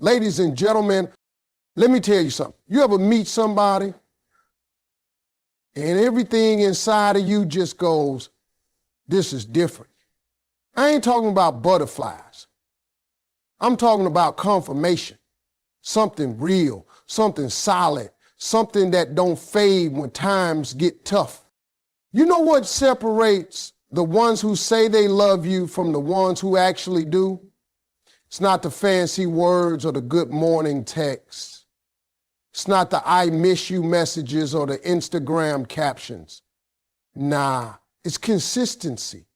Ladies and gentlemen, let me tell you something. You ever meet somebody and everything inside of you just goes, this is different. I ain't talking about butterflies. I'm talking about confirmation, something real, something solid, something that don't fade when times get tough. You know what separates the ones who say they love you from the ones who actually do? It's not the fancy words or the good morning texts. It's not the I miss you messages or the Instagram captions. Nah, it's consistency.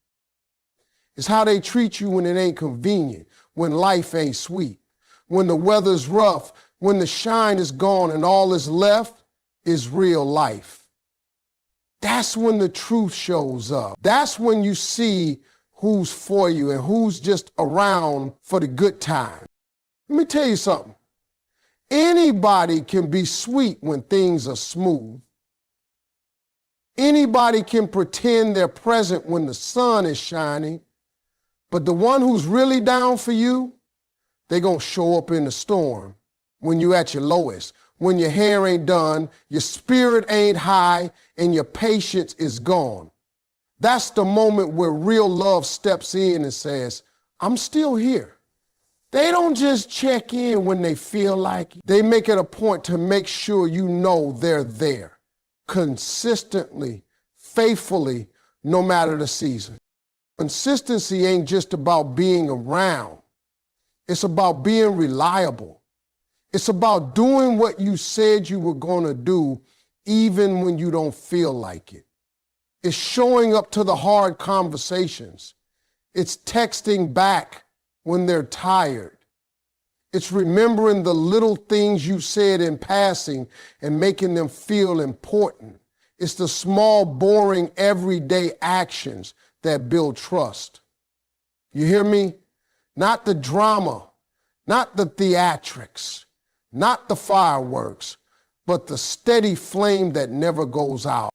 It's how they treat you when it ain't convenient, when life ain't sweet, when the weather's rough, when the shine is gone and all is left is real life. That's when the truth shows up. That's when you see who's for you and who's just around for the good time. Let me tell you something. Anybody can be sweet when things are smooth. Anybody can pretend they're present when the sun is shining, but the one who's really down for you, they're gonna show up in the storm when you're at your lowest, when your hair ain't done, your spirit ain't high, and your patience is gone. That's the moment where real love steps in and says, I'm still here. They don't just check in when they feel like it. They make it a point to make sure you know they're there, consistently, faithfully, no matter the season. Consistency ain't just about being around. It's about being reliable. It's about doing what you said you were going to do, even when you don't feel like it. It's showing up to the hard conversations. It's texting back when they're tired. It's remembering the little things you said in passing and making them feel important. It's the small, boring, everyday actions that build trust. You hear me? Not the drama, not the theatrics, not the fireworks, but the steady flame that never goes out.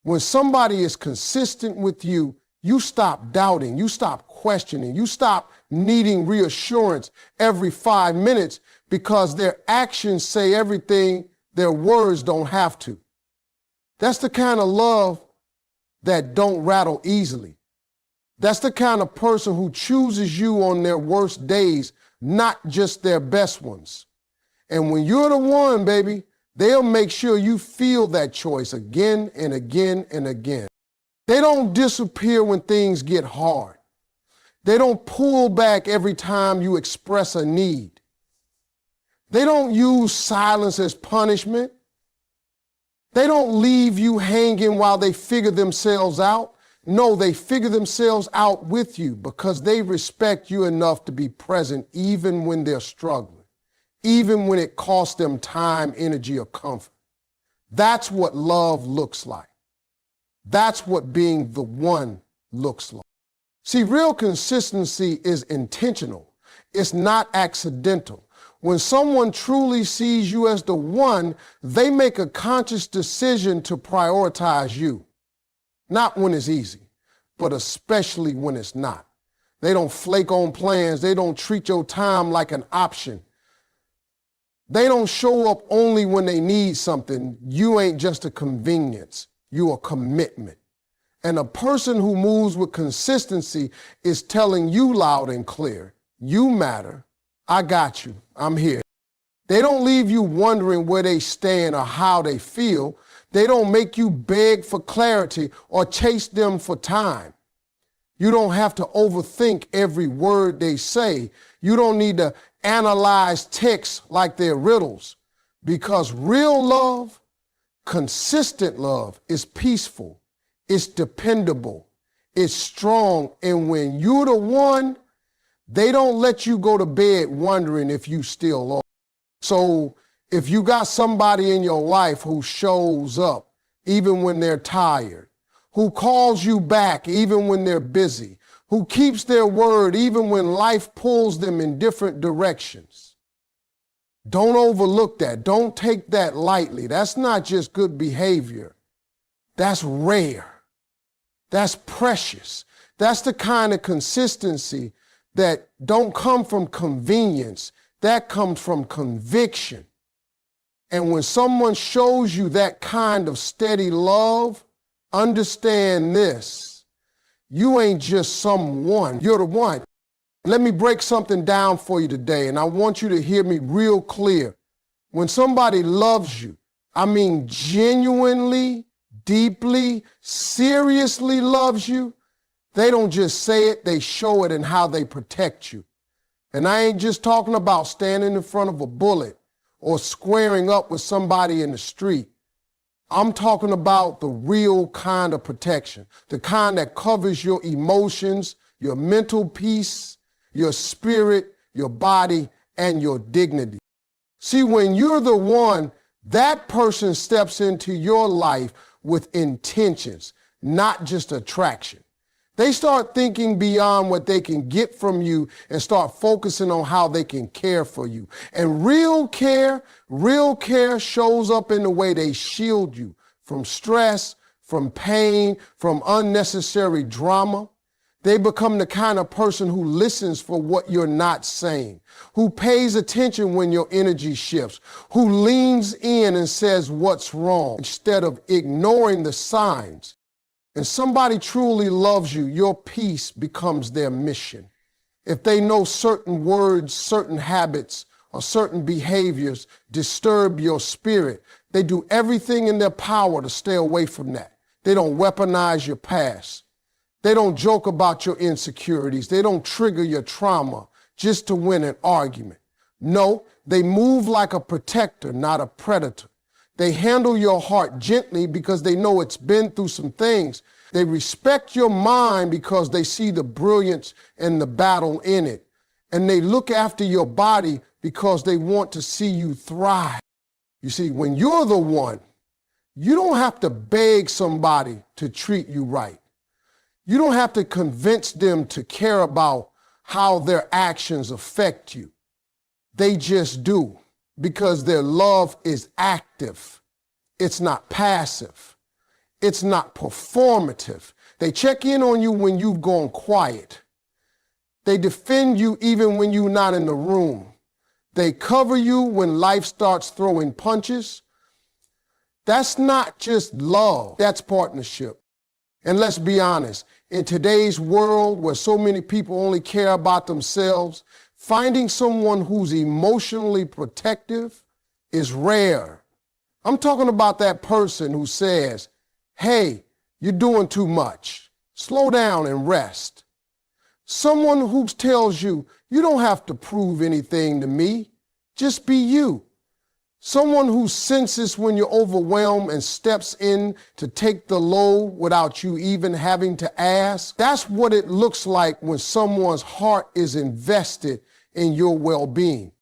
When somebody is consistent with you, you stop doubting, you stop questioning, you stop needing reassurance every 5 minutes because their actions say everything their words don't have to. That's the kind of love that don't rattle easily. That's the kind of person who chooses you on their worst days, not just their best ones. And when you're the one, baby, they'll make sure you feel that choice again and again and again. They don't disappear when things get hard. They don't pull back every time you express a need. They don't use silence as punishment. They don't leave you hanging while they figure themselves out. No, they figure themselves out with you because they respect you enough to be present even when they're struggling, even when it costs them time, energy, or comfort. That's what love looks like. That's what being the one looks like. See, real consistency is intentional. It's not accidental. When someone truly sees you as the one, they make a conscious decision to prioritize you. Not when it's easy, but especially when it's not. They don't flake on plans. They don't treat your time like an option. They don't show up only when they need something. You ain't just a convenience. You a commitment. And a person who moves with consistency is telling you loud and clear, you matter. I got you. I'm here. They don't leave you wondering where they stand or how they feel. They don't make you beg for clarity or chase them for time. You don't have to overthink every word they say. You don't need to analyze texts like they're riddles, because real love, consistent love, is peaceful, it's dependable, it's strong, and when you're the one, they don't let you go to bed wondering if you still are. So if you got somebody in your life who shows up even when they're tired, who calls you back even when they're busy, who keeps their word even when life pulls them in different directions, don't overlook that. Don't take that lightly. That's not just good behavior. That's rare. That's precious. That's the kind of consistency that don't come from convenience. That comes from conviction. And when someone shows you that kind of steady love, understand this. You ain't just someone, you're the one. Let me break something down for you today, and I want you to hear me real clear. When somebody loves you, I mean genuinely, deeply, seriously loves you, they don't just say it, they show it in how they protect you. And I ain't just talking about standing in front of a bullet or squaring up with somebody in the street. I'm talking about the real kind of protection, the kind that covers your emotions, your mental peace, your spirit, your body, and your dignity. See, when you're the one, that person steps into your life with intentions, not just attraction. They start thinking beyond what they can get from you and start focusing on how they can care for you. And real care shows up in the way they shield you from stress, from pain, from unnecessary drama. They become the kind of person who listens for what you're not saying, who pays attention when your energy shifts, who leans in and says what's wrong instead of ignoring the signs. And somebody truly loves you, your peace becomes their mission. If they know certain words, certain habits, or certain behaviors disturb your spirit, they do everything in their power to stay away from that. They don't weaponize your past. They don't joke about your insecurities. They don't trigger your trauma just to win an argument. No, they move like a protector, not a predator. They handle your heart gently because they know it's been through some things. They respect your mind because they see the brilliance and the battle in it. And they look after your body because they want to see you thrive. You see, when you're the one, you don't have to beg somebody to treat you right. You don't have to convince them to care about how their actions affect you. They just do, because their love is active. It's not passive. It's not performative. They check in on you when you've gone quiet. They defend you even when you're not in the room. They cover you when life starts throwing punches. That's not just love, that's partnership. And let's be honest, in today's world where so many people only care about themselves, finding someone who's emotionally protective is rare. I'm talking about that person who says, hey, you're doing too much. Slow down and rest. Someone who tells you, you don't have to prove anything to me. Just be you. Someone who senses when you're overwhelmed and steps in to take the load without you even having to ask. That's what it looks like when someone's heart is invested in your well-being.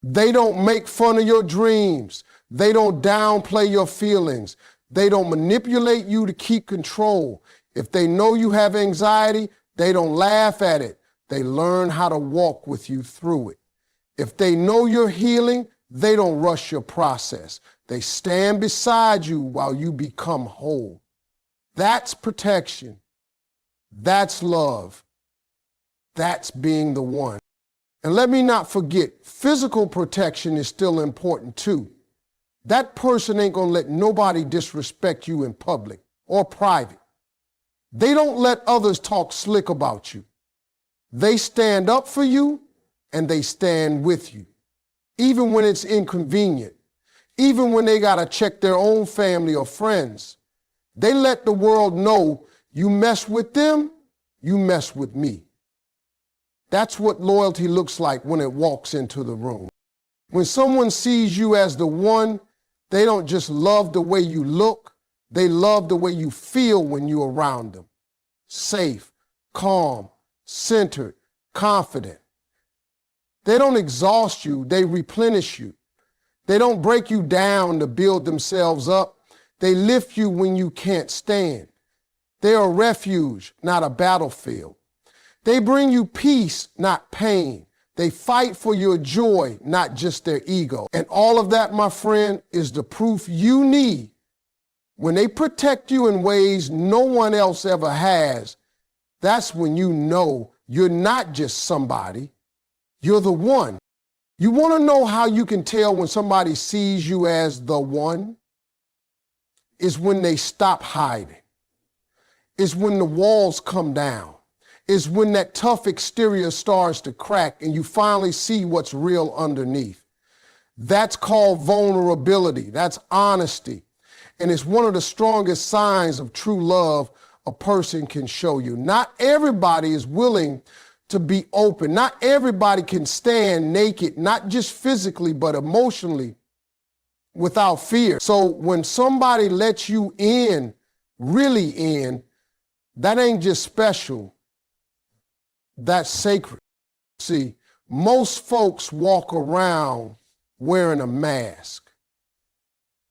They don't make fun of your dreams. They don't downplay your feelings. They don't manipulate you to keep control. If they know you have anxiety, they don't laugh at it. They learn how to walk with you through it. If they know you're healing, they don't rush your process. They stand beside you while you become whole. That's protection. That's love. That's being the one. And let me not forget, physical protection is still important too. That person ain't gonna let nobody disrespect you in public or private. They don't let others talk slick about you. They stand up for you and they stand with you. Even when it's inconvenient, even when they gotta check their own family or friends, they let the world know you mess with them, you mess with me. That's what loyalty looks like when it walks into the room. When someone sees you as the one, they don't just love the way you look, they love the way you feel when you're around them. Safe, calm, centered, confident. They don't exhaust you, they replenish you. They don't break you down to build themselves up. They lift you when you can't stand. They're a refuge, not a battlefield. They bring you peace, not pain. They fight for your joy, not just their ego. And all of that, my friend, is the proof you need. When they protect you in ways no one else ever has, that's when you know you're not just somebody, you're the one. You want to know how you can tell when somebody sees you as the one? Is when they stop hiding. It's when the walls come down. It's when that tough exterior starts to crack and you finally see what's real underneath. That's called vulnerability. That's honesty. And it's one of the strongest signs of true love a person can show you. Not everybody is willing to be open. Not everybody can stand naked, not just physically, but emotionally, without fear. So when somebody lets you in, really in, that ain't just special, that's sacred. See, most folks walk around wearing a mask,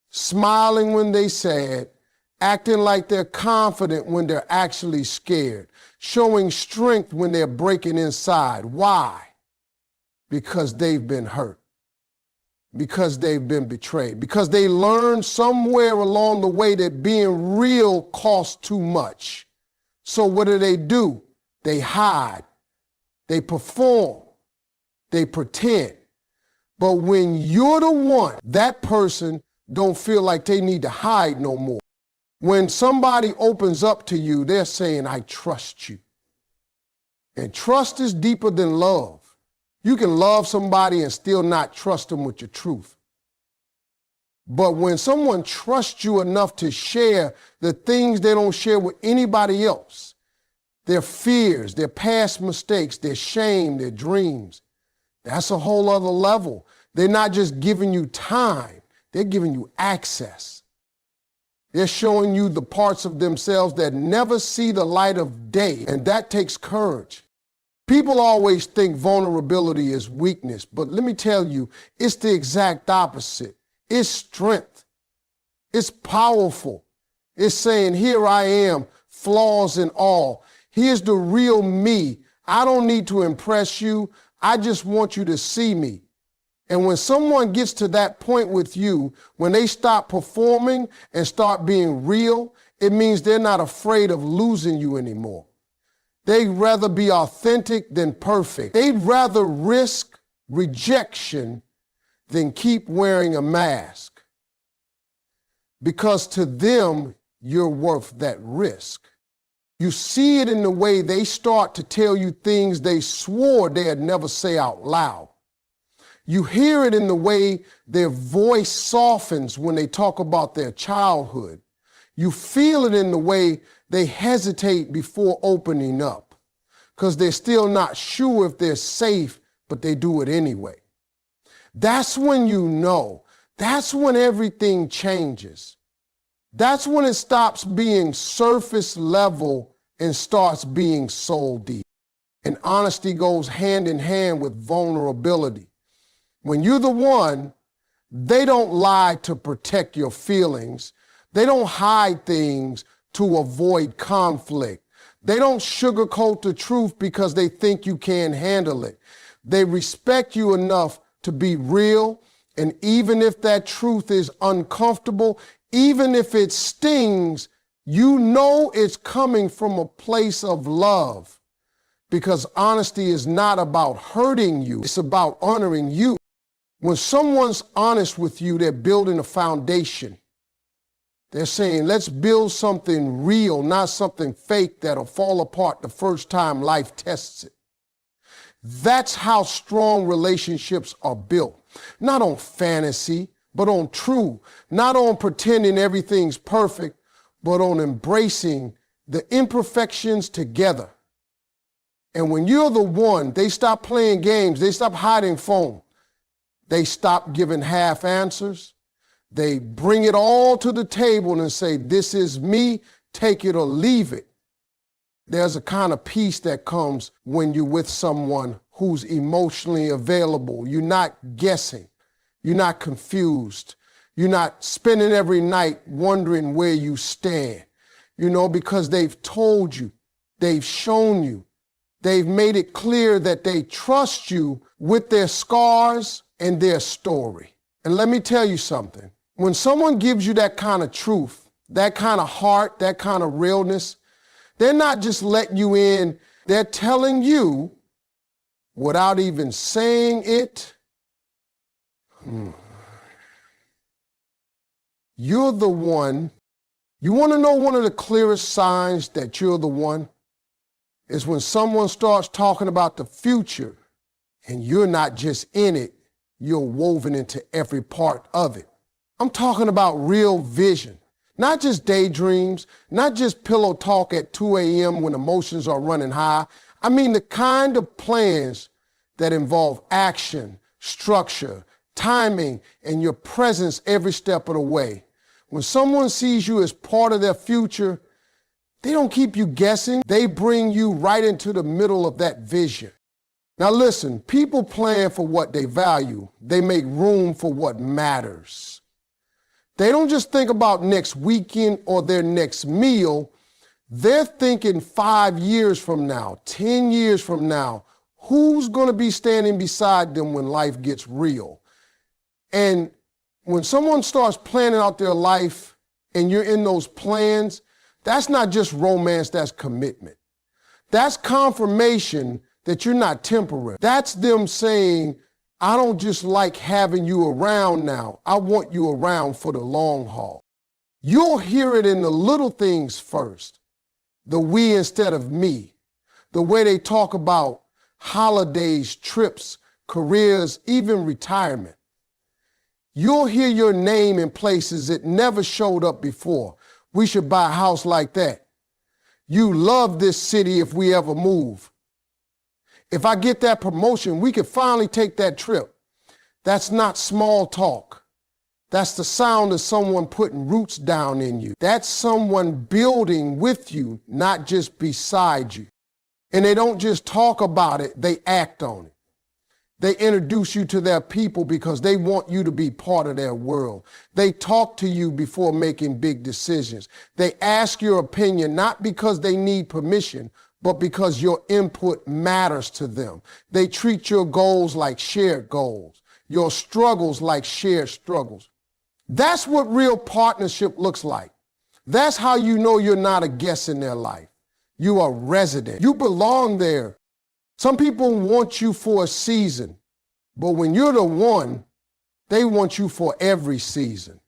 smiling when they sad, acting like they're confident when they're actually scared, showing strength when they're breaking inside. Why? Because they've been hurt. Because they've been betrayed, because they learned somewhere along the way that being real costs too much. So what do? They hide, they perform, they pretend. But when you're the one, that person don't feel like they need to hide no more. When somebody opens up to you, they're saying, I trust you. And trust is deeper than love. You can love somebody and still not trust them with your truth. But when someone trusts you enough to share the things they don't share with anybody else, their fears, their past mistakes, their shame, their dreams, that's a whole other level. They're not just giving you time, they're giving you access. They're showing you the parts of themselves that never see the light of day, and that takes courage. People always think vulnerability is weakness, but let me tell you, it's the exact opposite. It's strength. It's powerful. It's saying, here I am, flaws and all. Here's the real me. I don't need to impress you. I just want you to see me. And when someone gets to that point with you, when they stop performing and start being real, it means they're not afraid of losing you anymore. They'd rather be authentic than perfect. They'd rather risk rejection than keep wearing a mask. Because to them, you're worth that risk. You see it in the way they start to tell you things they swore they'd never say out loud. You hear it in the way their voice softens when they talk about their childhood. You feel it in the way they hesitate before opening up because they're still not sure if they're safe, but they do it anyway. That's when you know. That's when everything changes. That's when it stops being surface level and starts being soul deep. And honesty goes hand in hand with vulnerability. When you're the one, they don't lie to protect your feelings. They don't hide things to avoid conflict. They don't sugarcoat the truth because they think you can't handle it. They respect you enough to be real, and even if that truth is uncomfortable, even if it stings, you know it's coming from a place of love, because honesty is not about hurting you, it's about honoring you. When someone's honest with you, they're building a foundation. They're saying, let's build something real, not something fake that'll fall apart the first time life tests it. That's how strong relationships are built. Not on fantasy, but on true. Not on pretending everything's perfect, but on embracing the imperfections together. And when you're the one, they stop playing games. They stop hiding phone. They stop giving half answers. They bring it all to the table and say, this is me, take it or leave it. There's a kind of peace that comes when you're with someone who's emotionally available. You're not guessing. You're not confused. You're not spending every night wondering where you stand, because they've told you, they've shown you, they've made it clear that they trust you with their scars and their story. And let me tell you something. When someone gives you that kind of truth, that kind of heart, that kind of realness, they're not just letting you in, they're telling you without even saying it, You're the one. You want to know one of the clearest signs that you're the one? Is when someone starts talking about the future and you're not just in it, you're woven into every part of it. I'm talking about real vision, not just daydreams, not just pillow talk at 2 a.m. when emotions are running high. I mean the kind of plans that involve action, structure, timing, and your presence every step of the way. When someone sees you as part of their future, they don't keep you guessing. They bring you right into the middle of that vision. Now listen, people plan for what they value. They make room for what matters. They don't just think about next weekend or their next meal. They're thinking 5 years from now, 10 years from now, who's going to be standing beside them when life gets real? And when someone starts planning out their life and you're in those plans, that's not just romance, that's commitment. That's confirmation that you're not temporary. That's them saying, I don't just like having you around now. I want you around for the long haul. You'll hear it in the little things first. The we instead of me. The way they talk about holidays, trips, careers, even retirement. You'll hear your name in places it never showed up before. We should buy a house like that. You love this city if we ever move. If I get that promotion, we could finally take that trip. That's not small talk. That's the sound of someone putting roots down in you. That's someone building with you, not just beside you. And they don't just talk about it, they act on it. They introduce you to their people because they want you to be part of their world. They talk to you before making big decisions. They ask your opinion not because they need permission, but because your input matters to them. They treat your goals like shared goals, your struggles like shared struggles. That's what real partnership looks like. That's how you know you're not a guest in their life. You are a resident. You belong there. Some people want you for a season, but when you're the one, they want you for every season.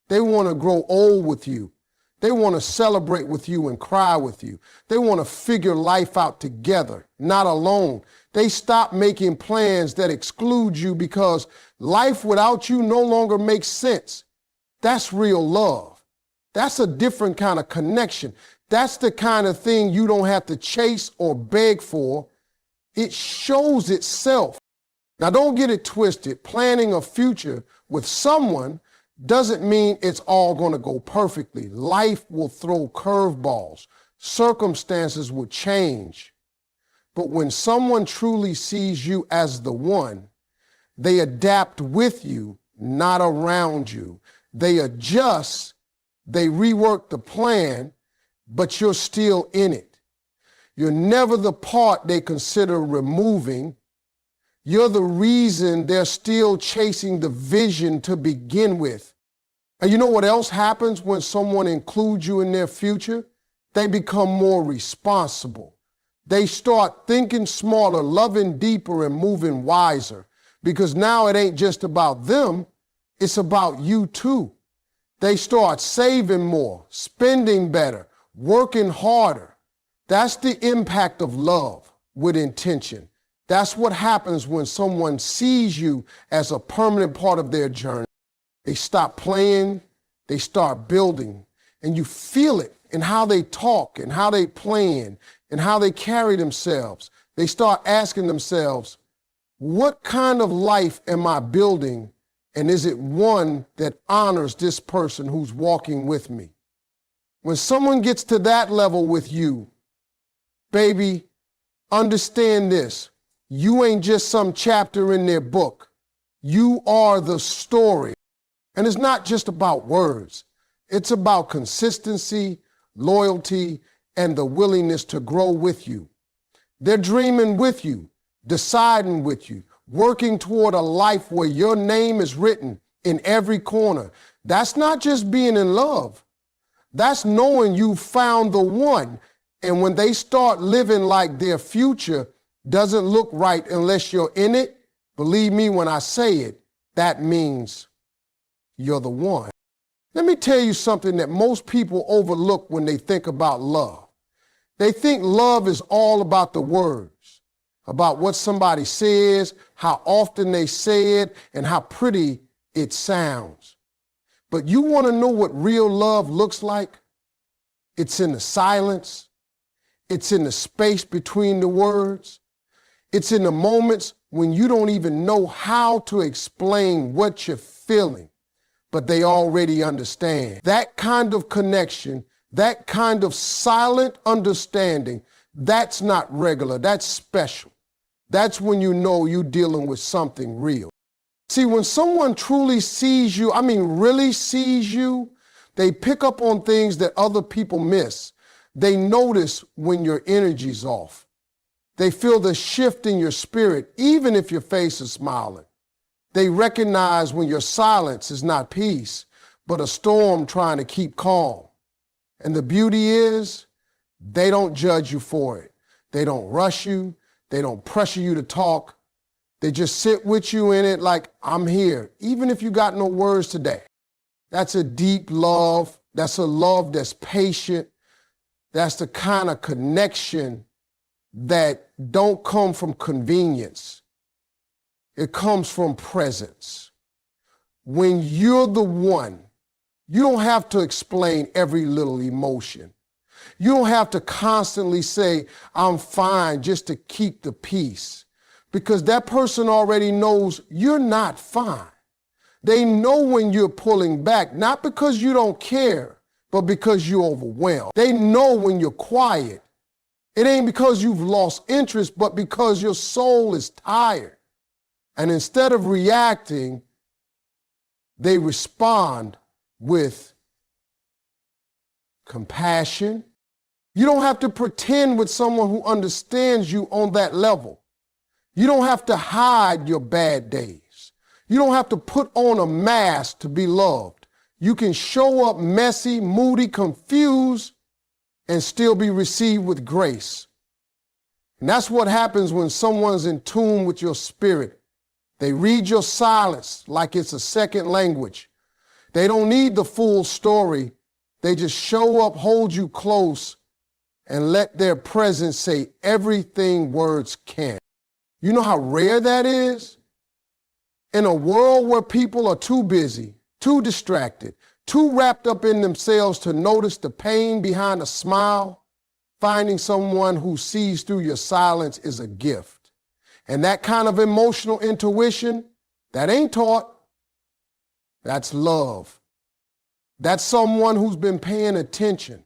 They want to grow old with you. They want to celebrate with you and cry with you. They want to figure life out together, not alone. They stop making plans that exclude you because life without you no longer makes sense. That's real love. That's a different kind of connection. That's the kind of thing you don't have to chase or beg for. It shows itself. Now, don't get it twisted. Planning a future with someone doesn't mean it's all going to go perfectly. Life will throw curveballs. Circumstances will change. But when someone truly sees you as the one, they adapt with you, not around you. They adjust, they rework the plan, but you're still in it. You're never the part they consider removing. You're the reason they're still chasing the vision to begin with. And you know what else happens when someone includes you in their future? They become more responsible. They start thinking smarter, loving deeper, and moving wiser. Because now it ain't just about them, it's about you too. They start saving more, spending better, working harder. That's the impact of love with intention. That's what happens when someone sees you as a permanent part of their journey. They stop playing, they start building, and you feel it in how they talk and how they plan and how they carry themselves. They start asking themselves, what kind of life am I building, and is it one that honors this person who's walking with me? When someone gets to that level with you, baby, understand this. You ain't just some chapter in their book. You are the story. And it's not just about words. It's about consistency, loyalty, and the willingness to grow with you. They're dreaming with you, deciding with you, working toward a life where your name is written in every corner. That's not just being in love. That's knowing you found the one. And when they start living like their future doesn't look right unless you're in it, believe me when I say it, that means you're the one. Let me tell you something that most people overlook when they think about love. They think love is all about the words, about what somebody says, how often they say it, and how pretty it sounds. But you want to know what real love looks like? It's in the silence. It's in the space between the words. It's in the moments when you don't even know how to explain what you're feeling, but they already understand. That kind of connection, that kind of silent understanding, that's not regular, that's special. That's when you know you're dealing with something real. See, when someone truly sees you, really sees you, they pick up on things that other people miss. They notice when your energy's off. They feel the shift in your spirit, even if your face is smiling. They recognize when your silence is not peace, but a storm trying to keep calm. And the beauty is, they don't judge you for it. They don't rush you. They don't pressure you to talk. They just sit with you in it like, I'm here, even if you got no words today. That's a deep love. That's a love that's patient. That's the kind of connection that don't come from convenience. It comes from presence. When you're the one, you don't have to explain every little emotion. You don't have to constantly say, I'm fine, just to keep the peace. Because that person already knows you're not fine. They know when you're pulling back, not because you don't care, but because you're overwhelmed. They know when you're quiet. It ain't because you've lost interest, but because your soul is tired. And instead of reacting, they respond with compassion. You don't have to pretend with someone who understands you on that level. You don't have to hide your bad days. You don't have to put on a mask to be loved. You can show up messy, moody, confused, and still be received with grace. And that's what happens when someone's in tune with your spirit. They read your silence like it's a second language. They don't need the full story. They just show up, hold you close, and let their presence say everything words can. You know how rare that is? In a world where people are too busy, too distracted, too wrapped up in themselves to notice the pain behind a smile, finding someone who sees through your silence is a gift. And that kind of emotional intuition, that ain't taught. That's love. That's someone who's been paying attention,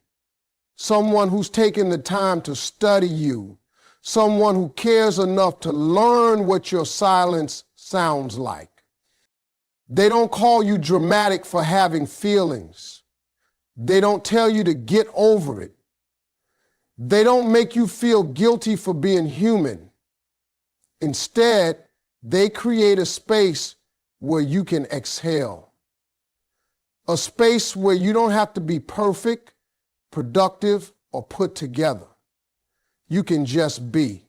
someone who's taken the time to study you, someone who cares enough to learn what your silence sounds like. They don't call you dramatic for having feelings. They don't tell you to get over it. They don't make you feel guilty for being human. Instead, they create a space where you can exhale. A space where you don't have to be perfect, productive, or put together. You can just be.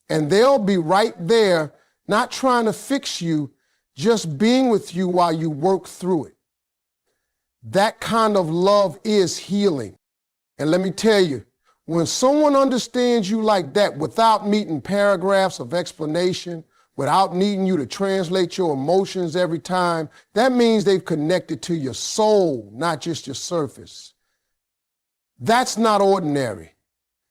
And they'll be right there, not trying to fix you, just being with you while you work through it. That kind of love is healing. And let me tell you, when someone understands you like that without needing paragraphs of explanation, without needing you to translate your emotions every time, that means they've connected to your soul, not just your surface. That's not ordinary.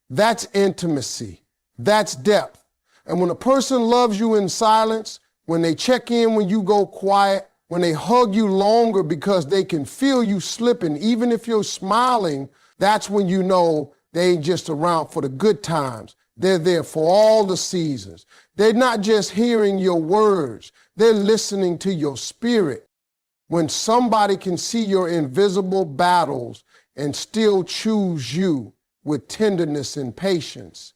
That's intimacy. That's depth. And when a person loves you in silence, when they check in when you go quiet, when they hug you longer because they can feel you slipping, even if you're smiling, that's when you know they ain't just around for the good times. They're there for all the seasons. They're not just hearing your words. They're listening to your spirit. When somebody can see your invisible battles and still choose you with tenderness and patience,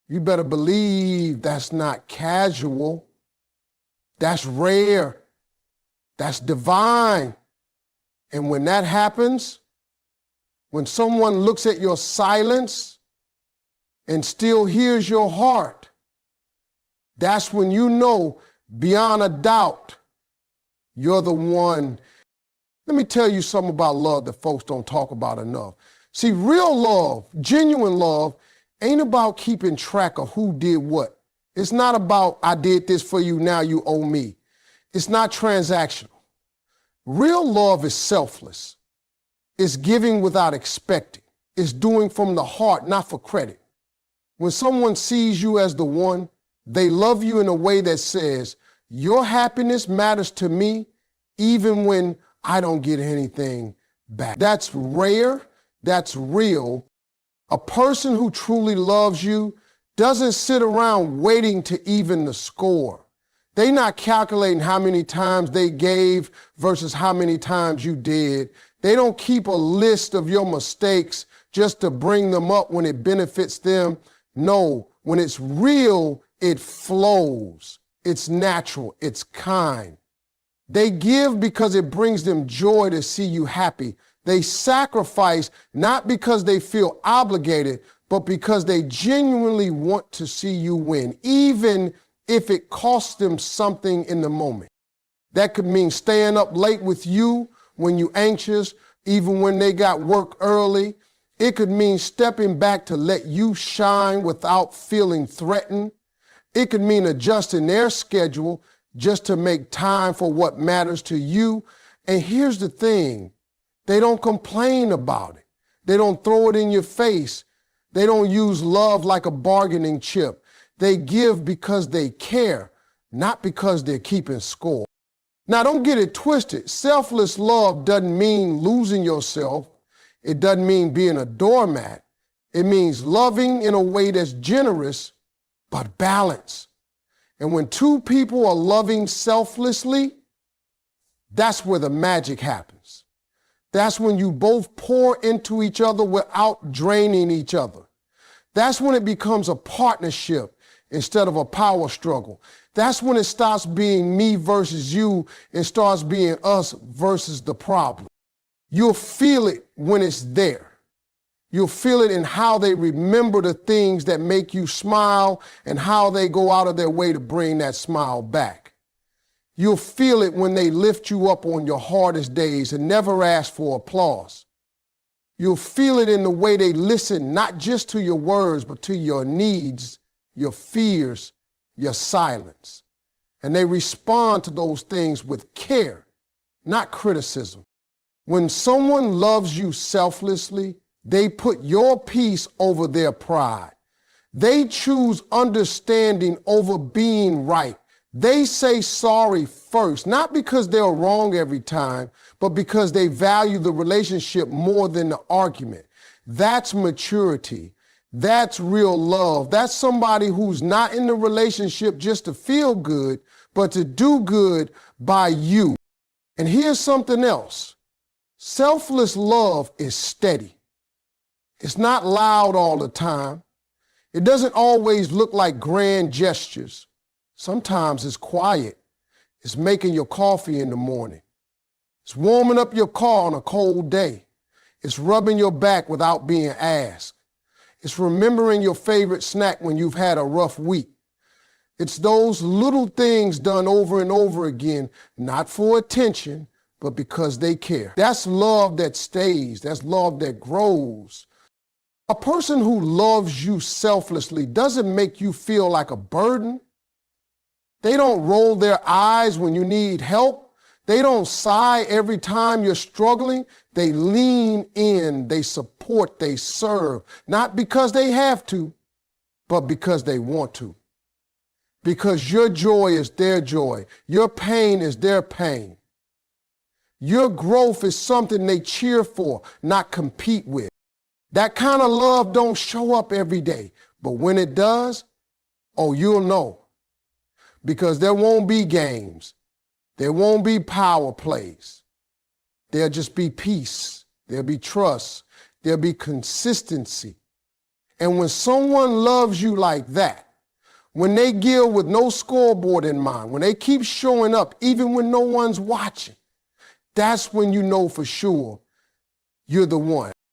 you better believe that's not casual. That's rare. That's divine. And when that happens, when someone looks at your silence and still hears your heart, that's when you know beyond a doubt You're the one. Let me tell you something about love that folks don't talk about enough. See, real love, genuine love, ain't about keeping track of who did what. It's not about, I did this for you, now you owe me. It's not transactional. Real love is selfless. It's giving without expecting. It's doing from the heart, not for credit. When someone sees you as the one, they love you in a way that says, your happiness matters to me, even when I don't get anything back. That's rare. That's real. A person who truly loves you doesn't sit around waiting to even the score. They're not calculating how many times they gave versus how many times you did. They don't keep a list of your mistakes just to bring them up when it benefits them. No, when it's real, it flows. It's natural. It's kind. They give because it brings them joy to see you happy. They sacrifice not because they feel obligated, but because they genuinely want to see you win, even if it costs them something in the moment. That could mean staying up late with you when you're anxious, even when they got work early. It could mean stepping back to let you shine without feeling threatened. It could mean adjusting their schedule just to make time for what matters to you. And here's the thing, they don't complain about it. They don't throw it in your face. They don't use love like a bargaining chip. They give because they care, not because they're keeping score. Now, don't get it twisted. Selfless love doesn't mean losing yourself. It doesn't mean being a doormat. It means loving in a way that's generous, but balanced. And when two people are loving selflessly, that's where the magic happens. That's when you both pour into each other without draining each other. That's when it becomes a partnership instead of a power struggle. That's when it stops being me versus you and starts being us versus the problem. You'll feel it when it's there. You'll feel it in how they remember the things that make you smile and how they go out of their way to bring that smile back. You'll feel it when they lift you up on your hardest days and never ask for applause. You'll feel it in the way they listen, not just to your words, but to your needs, your fears, your silence. And they respond to those things with care, not criticism. When someone loves you selflessly, they put your peace over their pride. They choose understanding over being right. They say sorry first, not because they're wrong every time, but because they value the relationship more than the argument. That's maturity. That's real love. That's somebody who's not in the relationship just to feel good, but to do good by you. And here's something else. Selfless love is steady. It's not loud all the time. It doesn't always look like grand gestures. Sometimes it's quiet. It's making your coffee in the morning. It's warming up your car on a cold day. It's rubbing your back without being asked. It's remembering your favorite snack when you've had a rough week. It's those little things done over and over again, not for attention, but because they care. That's love that stays. That's love that grows. A person who loves you selflessly doesn't make you feel like a burden. They don't roll their eyes when you need help. They don't sigh every time you're struggling. They lean in, they support, they serve, not because they have to, but because they want to. Because your joy is their joy. Your pain is their pain. Your growth is something they cheer for, not compete with. That kind of love don't show up every day, but when it does, oh, you'll know. Because there won't be games. There won't be power plays. There'll just be peace. There'll be trust. There'll be consistency. And when someone loves you like that, when they give with no scoreboard in mind, when they keep showing up even when no one's watching, that's when you know for sure you're the one.